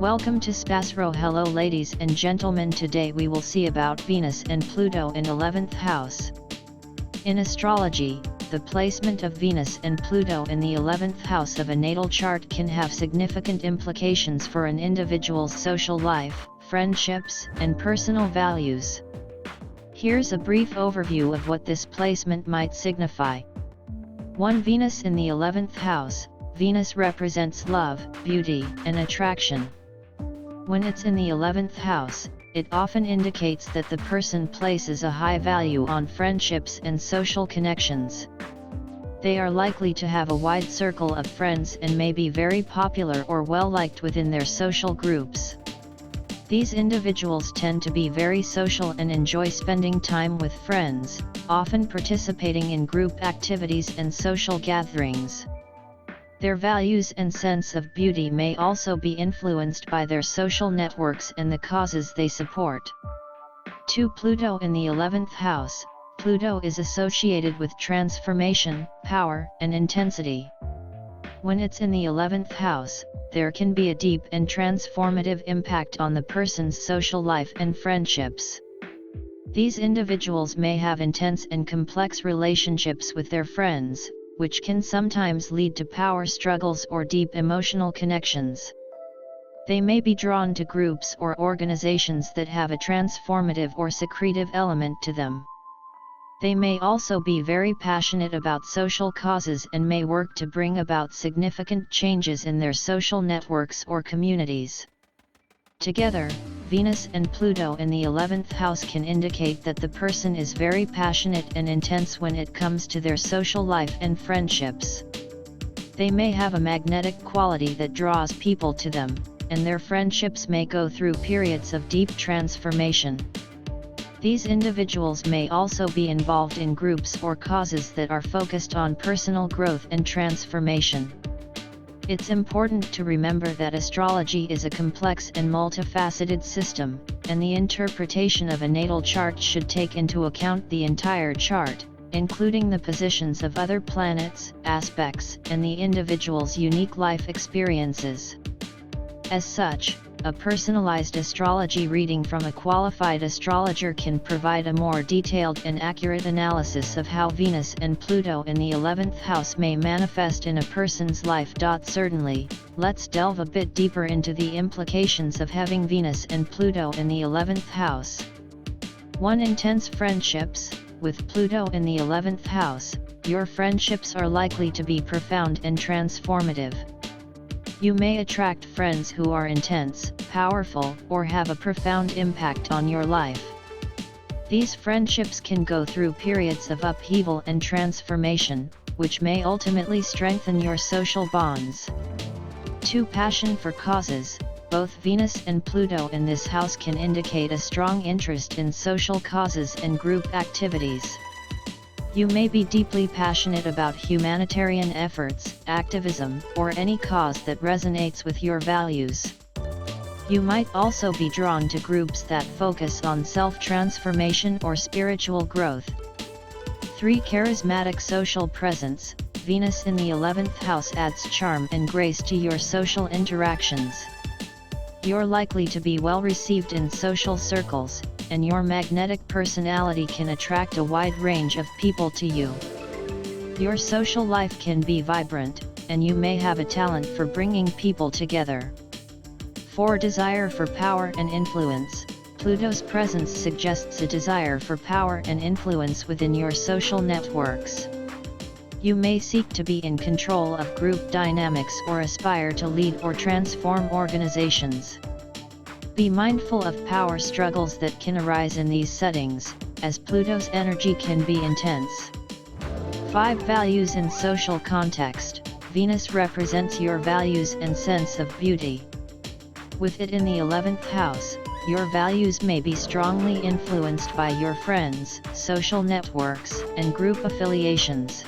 Welcome to SPASRO. Hello ladies and gentlemen, today we will see about Venus and Pluto in 11th house. In astrology, the placement of Venus and Pluto in the 11th house of a natal chart can have significant implications for an individual's social life, friendships, and personal values. Here's a brief overview of what this placement might signify. 1. Venus in the 11th house. Venus represents love, beauty, and attraction. When it's in the 11th house, it often indicates that the person places a high value on friendships and social connections. They are likely to have a wide circle of friends and may be very popular or well-liked within their social groups. These individuals tend to be very social and enjoy spending time with friends, often participating in group activities and social gatherings. Their values and sense of beauty may also be influenced by their social networks and the causes they support. 2. Pluto in the 11th house. Pluto is associated with transformation, power, and intensity. When it's in the 11th house, there can be a deep and transformative impact on the person's social life and friendships. These individuals may have intense and complex relationships with their friends, which can sometimes lead to power struggles or deep emotional connections. They may be drawn to groups or organizations that have a transformative or secretive element to them. They may also be very passionate about social causes and may work to bring about significant changes in their social networks or communities. Together, Venus and Pluto in the 11th house can indicate that the person is very passionate and intense when it comes to their social life and friendships. They may have a magnetic quality that draws people to them, and their friendships may go through periods of deep transformation. These individuals may also be involved in groups or causes that are focused on personal growth and transformation. It's important to remember that astrology is a complex and multifaceted system, and the interpretation of a natal chart should take into account the entire chart, including the positions of other planets, aspects, and the individual's unique life experiences. As such, a personalized astrology reading from a qualified astrologer can provide a more detailed and accurate analysis of how Venus and Pluto in the 11th house may manifest in a person's life. Certainly, let's delve a bit deeper into the implications of having Venus and Pluto in the 11th house. 1. Intense friendships. With Pluto in the 11th house, your friendships are likely to be profound and transformative. You may attract friends who are intense, powerful, or have a profound impact on your life. These friendships can go through periods of upheaval and transformation, which may ultimately strengthen your social bonds. 2. Passion for causes. Both Venus and Pluto in this house can indicate a strong interest in social causes and group activities. You may be deeply passionate about humanitarian efforts, activism, or any cause that resonates with your values. You might also be drawn to groups that focus on self-transformation or spiritual growth. 3. Charismatic social presence. Venus in the 11th house adds charm and grace to your social interactions. You're likely to be well received in social circles, and your magnetic personality can attract a wide range of people to you. Your social life can be vibrant, and you may have a talent for bringing people together. 4. Desire for power and influence. Pluto's presence suggests a desire for power and influence within your social networks. You may seek to be in control of group dynamics or aspire to lead or transform organizations. Be mindful of power struggles that can arise in these settings, as Pluto's energy can be intense. 5. Values in social context. Venus represents your values and sense of beauty. With it in the 11th house, your values may be strongly influenced by your friends, social networks, and group affiliations.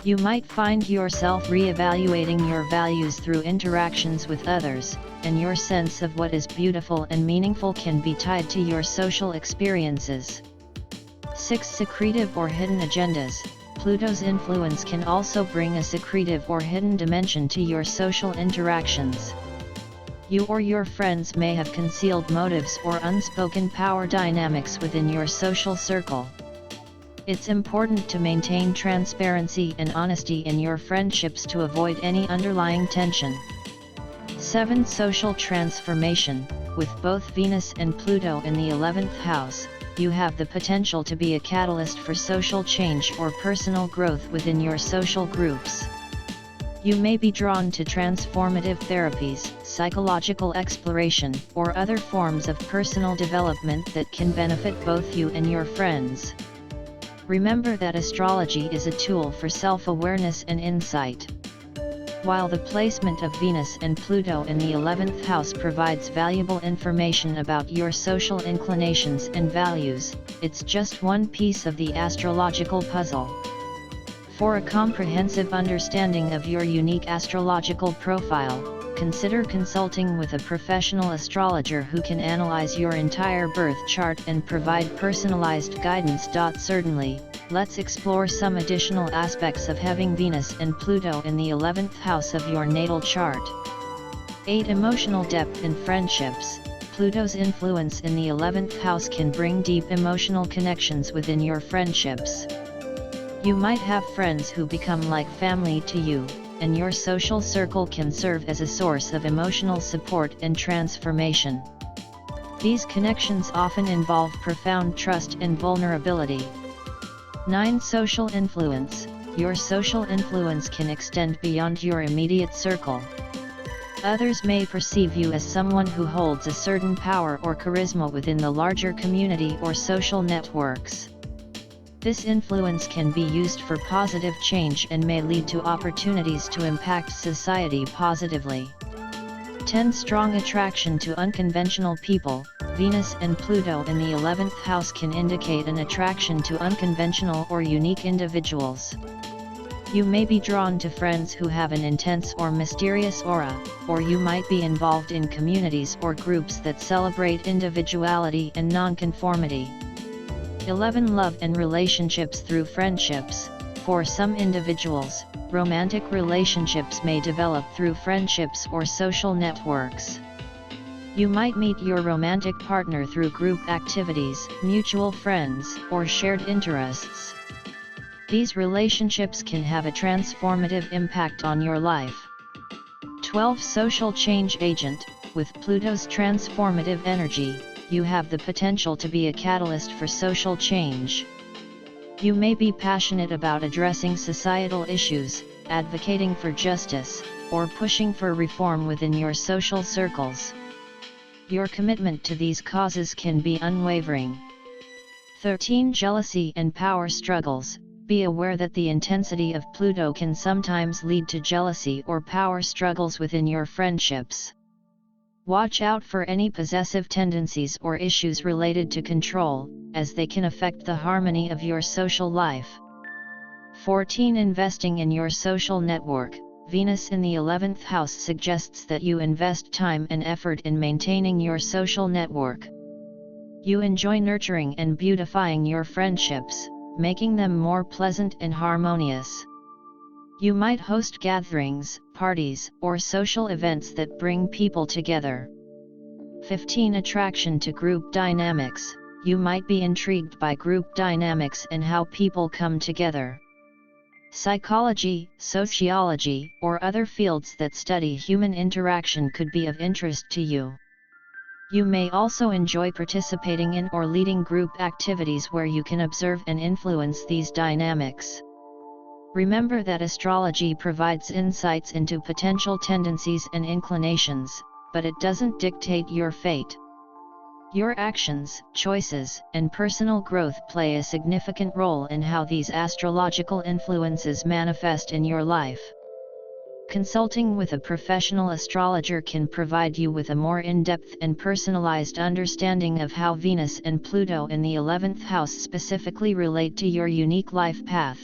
You might find yourself re-evaluating your values through interactions with others, and your sense of what is beautiful and meaningful can be tied to your social experiences. 6. Secretive or hidden agendas. Pluto's influence can also bring a secretive or hidden dimension to your social interactions. You or your friends may have concealed motives or unspoken power dynamics within your social circle. It's important to maintain transparency and honesty in your friendships to avoid any underlying tension. 7. Social transformation. With both Venus and Pluto in the 11th house, you have the potential to be a catalyst for social change or personal growth within your social groups. You may be drawn to transformative therapies, psychological exploration, or other forms of personal development that can benefit both you and your friends. Remember that astrology is a tool for self-awareness and insight. While the placement of Venus and Pluto in the 11th house provides valuable information about your social inclinations and values, it's just one piece of the astrological puzzle. For a comprehensive understanding of your unique astrological profile, consider consulting with a professional astrologer who can analyze your entire birth chart and provide personalized guidance. Certainly, let's explore some additional aspects of having Venus and Pluto in the 11th house of your natal chart. 8. Emotional depth in friendships. Pluto's influence in the 11th house can bring deep emotional connections within your friendships. You might have friends who become like family to you, and your social circle can serve as a source of emotional support and transformation. These connections often involve profound trust and vulnerability. 9. Social influence. Your social influence can extend beyond your immediate circle. Others may perceive you as someone who holds a certain power or charisma within the larger community or social networks. This influence can be used for positive change and may lead to opportunities to impact society positively. 10. Strong attraction to unconventional people. Venus and Pluto in the 11th house can indicate an attraction to unconventional or unique individuals. You may be drawn to friends who have an intense or mysterious aura, or you might be involved in communities or groups that celebrate individuality and nonconformity. 11. Love and relationships through friendships. For some individuals, romantic relationships may develop through friendships or social networks. You might meet your romantic partner through group activities, mutual friends, or shared interests. These relationships can have a transformative impact on your life. 12. Social change agent. With Pluto's transformative energy, you have the potential to be a catalyst for social change. You may be passionate about addressing societal issues, advocating for justice, or pushing for reform within your social circles. Your commitment to these causes can be unwavering. 13. Jealousy and power struggles. Be aware that the intensity of Pluto can sometimes lead to jealousy or power struggles within your friendships. Watch out for any possessive tendencies or issues related to control, as they can affect the harmony of your social life. 14. Investing in your social network. Venus in the 11th house suggests that you invest time and effort in maintaining your social network. You enjoy nurturing and beautifying your friendships, making them more pleasant and harmonious. You might host gatherings, parties, or social events that bring people together. 15. Attraction to group dynamics. You might be intrigued by group dynamics and how people come together. Psychology, sociology, or other fields that study human interaction could be of interest to you. You may also enjoy participating in or leading group activities where you can observe and influence these dynamics. Remember that astrology provides insights into potential tendencies and inclinations, but it doesn't dictate your fate. Your actions, choices, and personal growth play a significant role in how these astrological influences manifest in your life. Consulting with a professional astrologer can provide you with a more in-depth and personalized understanding of how Venus and Pluto in the 11th house specifically relate to your unique life path.